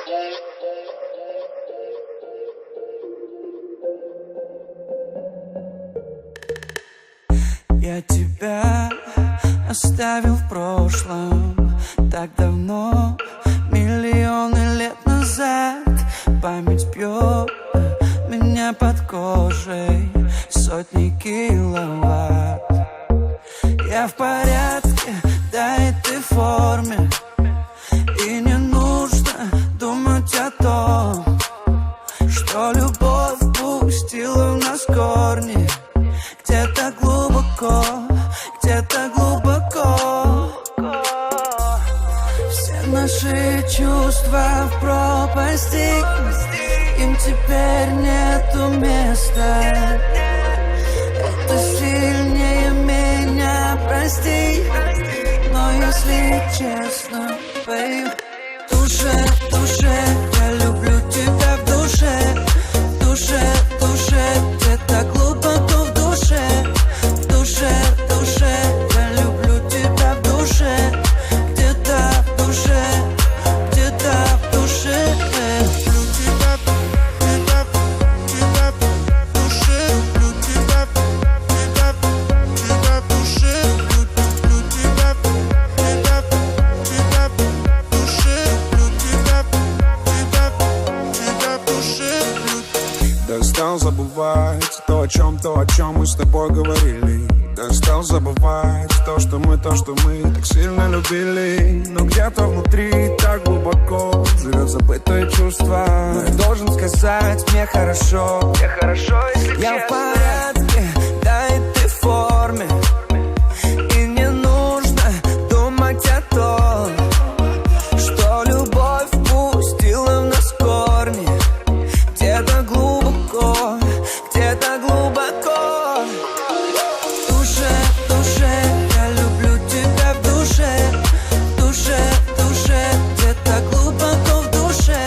Я тебя оставил в прошлом так давно, миллионы лет назад. Память бьет меня под кожей сотни киловатт. Я в порядке, да и ты в форме, и не нужно думать о том, что любовь пустила в нас корни. Где-то глубоко, где-то глубоко. Все наши чувства в пропасти, им теперь нету места. Это сильнее меня, прости, но если честно, babe, в душе, я люблю тебя в душе, в душе, в душе, где-то глубоко в душе, в душе, в душе, я люблю тебя в душе, где-то в душе, где-то в душе. Достал забывать то, о чем мы с тобой говорили. Достал забывать то, что мы так сильно любили. Но где-то внутри так глубоко живет забытое чувство. Но я должен сказать, мне хорошо, если Я честно. в порядке, да и ты в форме, и не нужно думать о том, что любовь пустила в нас корни. Где-то глубоко, где-то глубоко. В душе, я люблю тебя в душе, в душе, в душе, где-то глубоко в душе,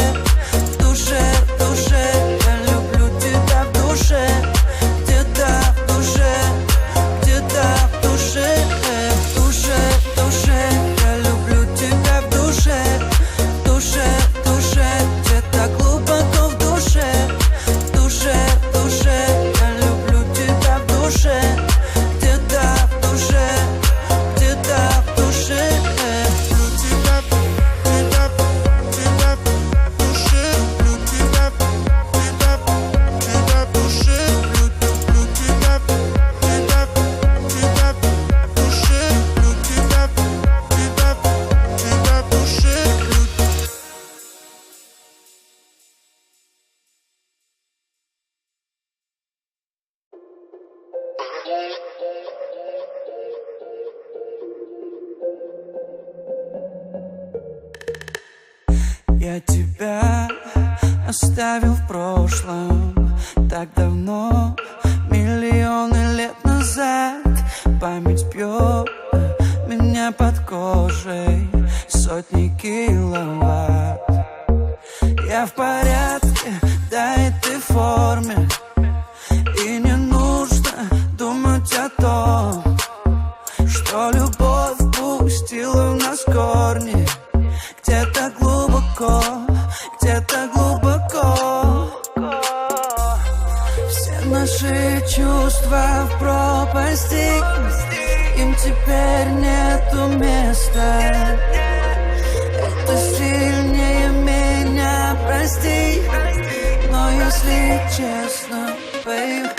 в душе, в душе, я люблю тебя в душе, где-то в душе, где-то в душе, в душе, я люблю тебя в душе, в душе, в душе, где-то глубоко в душе. В душе, я люблю тебя в душе, где-то в душе, где-то в душе. Я тебя оставил в прошлом так давно, миллионы лет назад. Память бьет меня под кожей сотни киловатт. Я в порядке, да и ты в форме, и не нужно думать о том, что любовь пустила в нас корни. Где-то глубоко, где-то глубоко. Все наши чувства в пропасти, им теперь нету места. Это сильнее меня, прости, но если честно, babe,